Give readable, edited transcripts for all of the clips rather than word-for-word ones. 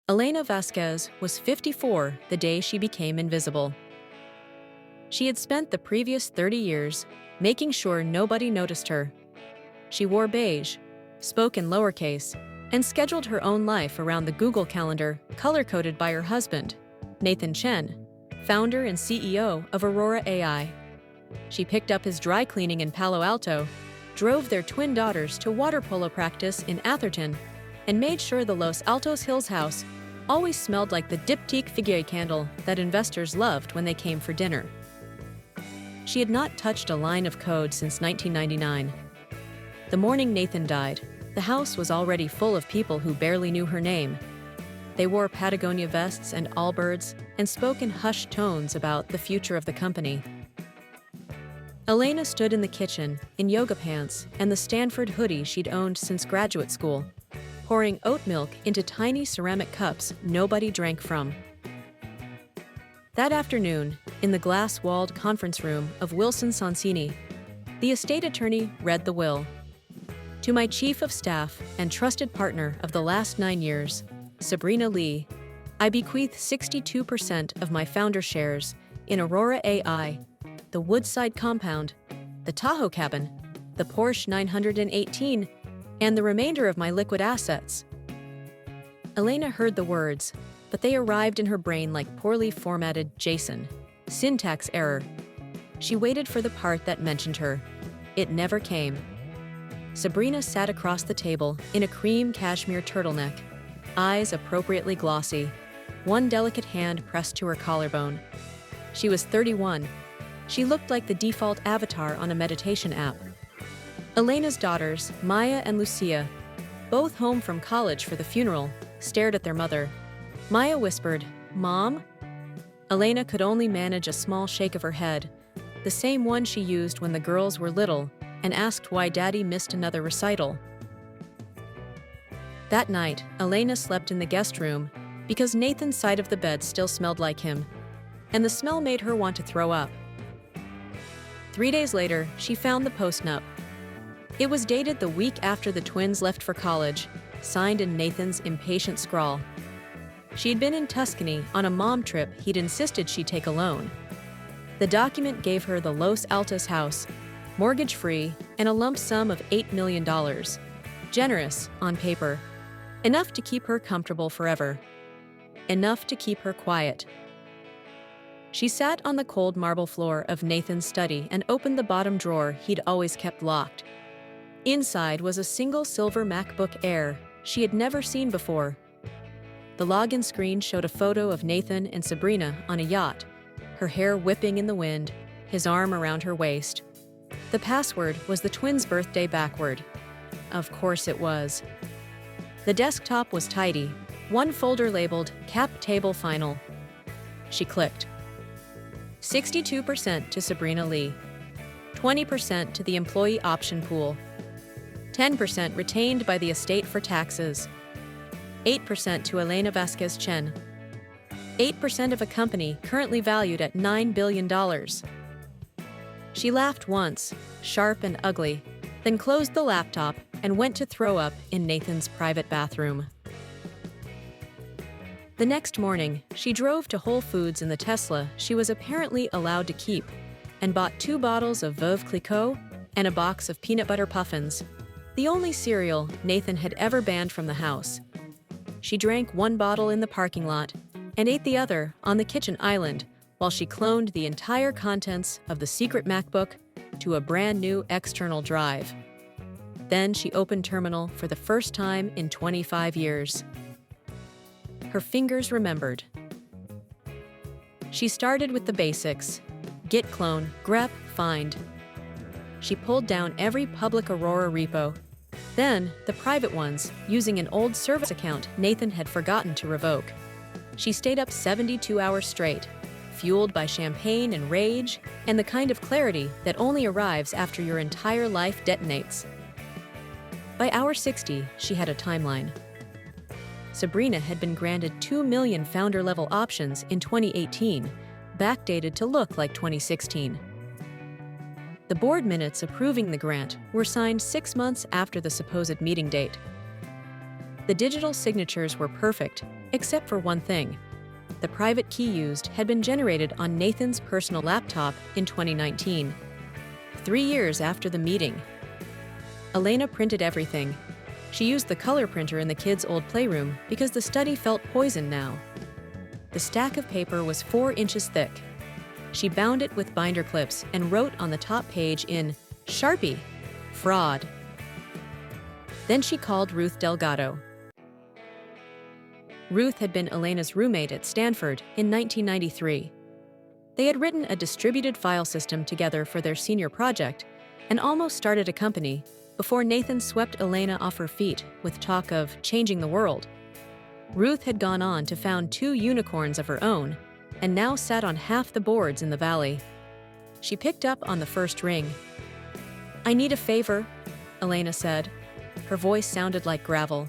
Elena Vasquez was 54 the day she became invisible. She had spent the previous 30 years making sure nobody noticed her. She wore beige, spoke in lowercase, and scheduled her own life around the Google Calendar color-coded by her husband, Nathan Chen, founder and CEO of Aurora AI. She picked up his dry cleaning in Palo Alto, drove their twin daughters to water polo practice in Atherton, and made sure the Los Altos Hills house always smelled like the diptyque figuier candle that investors loved when they came for dinner. She had not touched a line of code since 1999. The morning Nathan died, the house was already full of people who barely knew her name. They wore Patagonia vests and Allbirds and spoke in hushed tones about the future of the company. Elena stood in the kitchen in yoga pants and the Stanford hoodie she'd owned since graduate school, pouring oat milk into tiny ceramic cups nobody drank from. That afternoon, in the glass-walled conference room of Wilson Sonsini, the estate attorney read the will. To my chief of staff and trusted partner of the last 9 years, Sabrina Li, I bequeath 62% of my founder shares in Aurora AI, the Woodside compound, the Tahoe cabin, the Porsche 918, and the remainder of my liquid assets. Elena heard the words, but they arrived in her brain like poorly formatted JSON. Syntax error. She waited for the part that mentioned her. It never came. Sabrina sat across the table in a cream cashmere turtleneck, eyes appropriately glossy, one delicate hand pressed to her collarbone. She was 31. She looked like the default avatar on a meditation app. Elena's daughters, Maya and Lucia, both home from college for the funeral, stared at their mother. Maya whispered, "Mom?" Elena could only manage a small shake of her head, the same one she used when the girls were little and asked why Daddy missed another recital. That night, Elena slept in the guest room because Nathan's side of the bed still smelled like him, and the smell made her want to throw up. 3 days later, she found the post-nup. It was dated the week after the twins left for college, signed in Nathan's impatient scrawl. She'd been in Tuscany on a mom trip he'd insisted she take alone. The document gave her the Los Altos house, mortgage-free, and a lump sum of $8 million. Generous, on paper. Enough to keep her comfortable forever. Enough to keep her quiet. She sat on the cold marble floor of Nathan's study and opened the bottom drawer he'd always kept locked. Inside was a single silver MacBook Air she had never seen before. The login screen showed a photo of Nathan and Sabrina on a yacht, her hair whipping in the wind, his arm around her waist. The password was the twins' birthday backward. Of course it was. The desktop was tidy, one folder labeled Cap Table Final. She clicked. 62% to Sabrina Li, 20% to the employee option pool, 10% retained by the estate for taxes, 8% to Elena Vasquez Chen, 8% of a company currently valued at $9 billion. She laughed once, sharp and ugly, then closed the laptop and went to throw up in Nathan's private bathroom. The next morning, she drove to Whole Foods in the Tesla she was apparently allowed to keep and bought 2 bottles of Veuve Clicquot and a box of peanut butter puffins, the only cereal Nathan had ever banned from the house. She drank 1 bottle in the parking lot and ate the other on the kitchen island while she cloned the entire contents of the secret MacBook to a brand new external drive. Then she opened Terminal for the first time in 25 years. Her fingers remembered. She started with the basics: git clone, grep, find. She pulled down every public Aurora repo, then the private ones, using an old service account Nathan had forgotten to revoke. She stayed up 72 hours straight, fueled by champagne and rage, and the kind of clarity that only arrives after your entire life detonates. By hour 60, she had a timeline. Sabrina had been granted 2 million founder-level options in 2018, backdated to look like 2016. The board minutes approving the grant were signed 6 months after the supposed meeting date. The digital signatures were perfect, except for one thing. The private key used had been generated on Nathan's personal laptop in 2019, 3 years after the meeting. Elena printed everything. She used the color printer in the kids' old playroom because the study felt poisoned now. The stack of paper was 4 inches thick. She bound it with binder clips and wrote on the top page in Sharpie, "Fraud." Then she called Ruth Delgado. Ruth had been Elena's roommate at Stanford in 1993. They had written a distributed file system together for their senior project and almost started a company before Nathan swept Elena off her feet with talk of changing the world. Ruth had gone on to found 2 unicorns of her own and now sat on half the boards in the valley. She picked up on the first ring. "I need a favor," Elena said. Her voice sounded like gravel.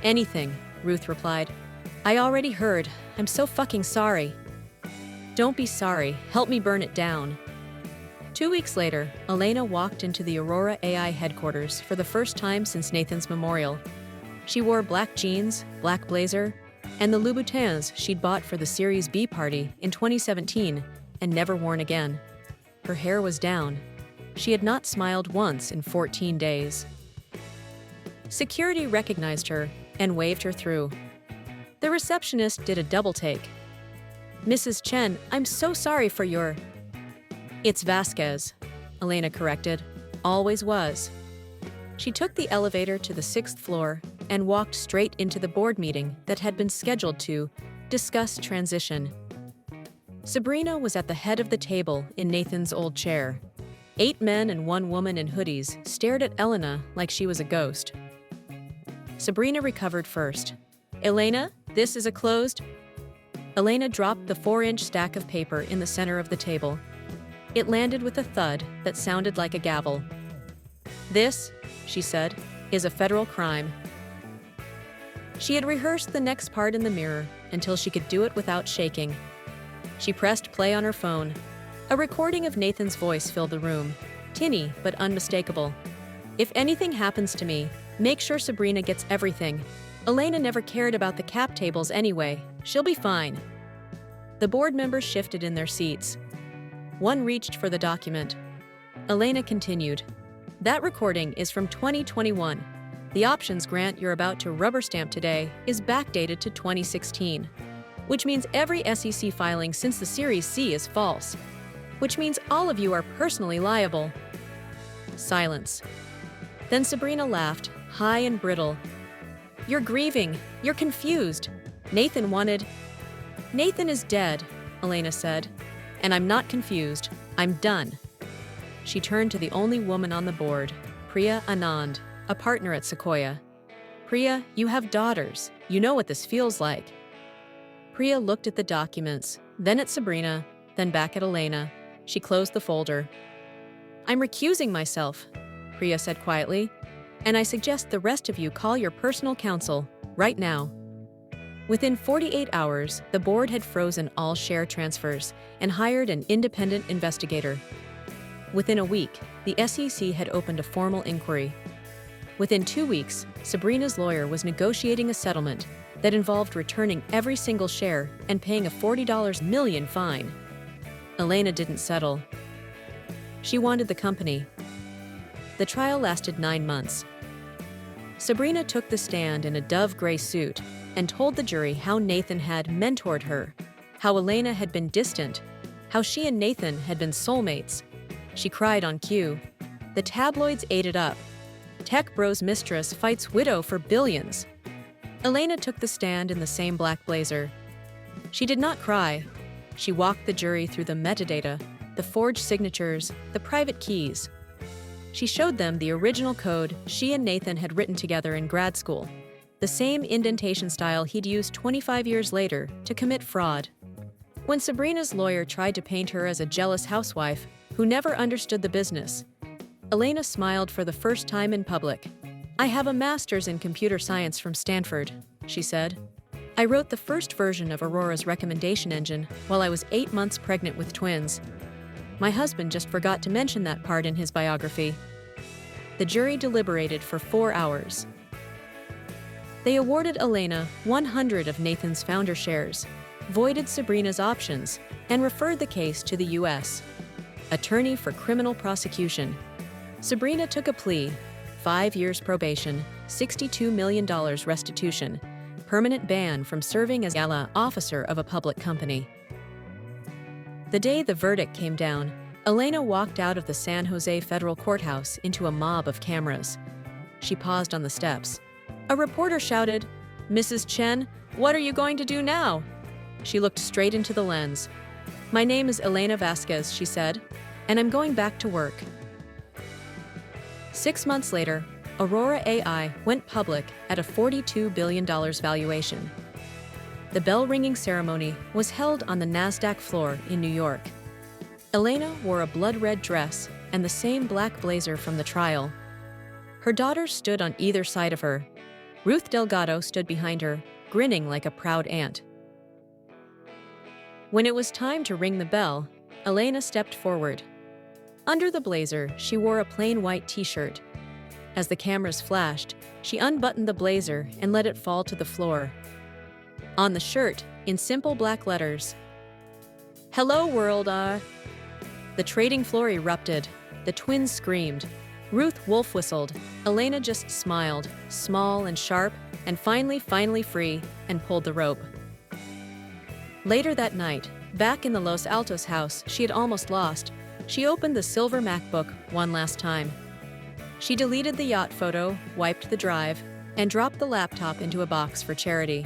"Anything," Ruth replied. "I already heard. I'm so fucking sorry." "Don't be sorry. Help me burn it down." 2 weeks later, Elena walked into the Aurora AI headquarters for the first time since Nathan's memorial. She wore black jeans, black blazer, and the Louboutins she'd bought for the Series B party in 2017 and never worn again. Her hair was down. She had not smiled once in 14 days. Security recognized her and waved her through. The receptionist did a double take. "Mrs. Chen, I'm so sorry for your—" "It's Vasquez," Elena corrected. "Always was." She took the elevator to the 6th floor and walked straight into the board meeting that had been scheduled to discuss transition. Sabrina was at the head of the table in Nathan's old chair. 8 men and 1 woman in hoodies stared at Elena like she was a ghost. Sabrina recovered first. "Elena, this is a closed—" Elena dropped the 4-inch stack of paper in the center of the table. It landed with a thud that sounded like a gavel. "This," she said, "is a federal crime." She had rehearsed the next part in the mirror until she could do it without shaking. She pressed play on her phone. A recording of Nathan's voice filled the room, tinny but unmistakable. "If anything happens to me, make sure Sabrina gets everything. Elena never cared about the cap tables anyway. She'll be fine." The board members shifted in their seats. One reached for the document. Elena continued. "That recording is from 2021. The options grant you're about to rubber stamp today is backdated to 2016, which means every SEC filing since the Series C is false, which means all of you are personally liable." Silence. Then Sabrina laughed, high and brittle. "You're grieving. You're confused. Nathan wanted—" "Nathan is dead," Elena said. "And I'm not confused. I'm done." She turned to the only woman on the board, Priya Anand, a partner at Sequoia. "Priya, you have daughters. You know what this feels like." Priya looked at the documents, then at Sabrina, then back at Elena. She closed the folder. "I'm recusing myself," Priya said quietly, "and I suggest the rest of you call your personal counsel, right now." Within 48 hours, the board had frozen all share transfers and hired an independent investigator. Within a week, the SEC had opened a formal inquiry. Within 2 weeks, Sabrina's lawyer was negotiating a settlement that involved returning every single share and paying a $40 million fine. Elena didn't settle. She wanted the company. The trial lasted 9 months. Sabrina took the stand in a dove gray suit and told the jury how Nathan had mentored her, how Elena had been distant, how she and Nathan had been soulmates. She cried on cue. The tabloids ate it up. Tech bro's mistress fights widow for billions. Elena took the stand in the same black blazer. She did not cry. She walked the jury through the metadata, the forged signatures, the private keys. She showed them the original code she and Nathan had written together in grad school, the same indentation style he'd used 25 years later to commit fraud. When Sabrina's lawyer tried to paint her as a jealous housewife who never understood the business, Elena smiled for the first time in public. "I have a master's in computer science from Stanford," she said. "I wrote the first version of Aurora's recommendation engine while I was 8 months pregnant with twins. My husband just forgot to mention that part in his biography." The jury deliberated for 4 hours. They awarded Elena 100 of Nathan's founder shares, voided Sabrina's options, and referred the case to the U.S. Attorney for Criminal Prosecution. Sabrina took a plea: 5 years probation, $62 million restitution, permanent ban from serving as an officer of a public company. The day the verdict came down, Elena walked out of the San Jose federal courthouse into a mob of cameras. She paused on the steps. A reporter shouted, "Mrs. Chen, what are you going to do now?" She looked straight into the lens. "My name is Elena Vasquez," she said, "and I'm going back to work." 6 months later, Aurora AI went public at a $42 billion valuation. The bell-ringing ceremony was held on the NASDAQ floor in New York. Elena wore a blood-red dress and the same black blazer from the trial. Her daughters stood on either side of her. Ruth Delgado stood behind her, grinning like a proud aunt. When it was time to ring the bell, Elena stepped forward. Under the blazer, she wore a plain white t-shirt. As the cameras flashed, she unbuttoned the blazer and let it fall to the floor. On the shirt, in simple black letters, "Hello, world, The trading floor erupted. The twins screamed. Ruth wolf whistled. Elena just smiled, small and sharp, and finally free, and pulled the rope. Later that night, back in the Los Altos house she had almost lost, she opened the silver MacBook one last time. She deleted the yacht photo, wiped the drive, and dropped the laptop into a box for charity.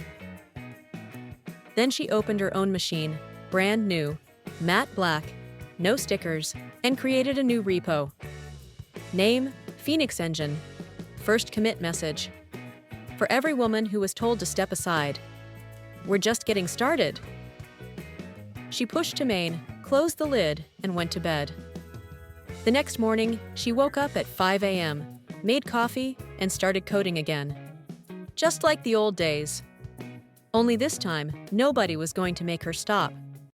Then she opened her own machine, brand new, matte black, no stickers, and created a new repo. Name, Phoenix Engine. First commit message. For every woman who was told to step aside. We're just getting started. She pushed to main, closed the lid, and went to bed. The next morning, she woke up at 5 a.m., made coffee, and started coding again. Just like the old days. Only this time, nobody was going to make her stop.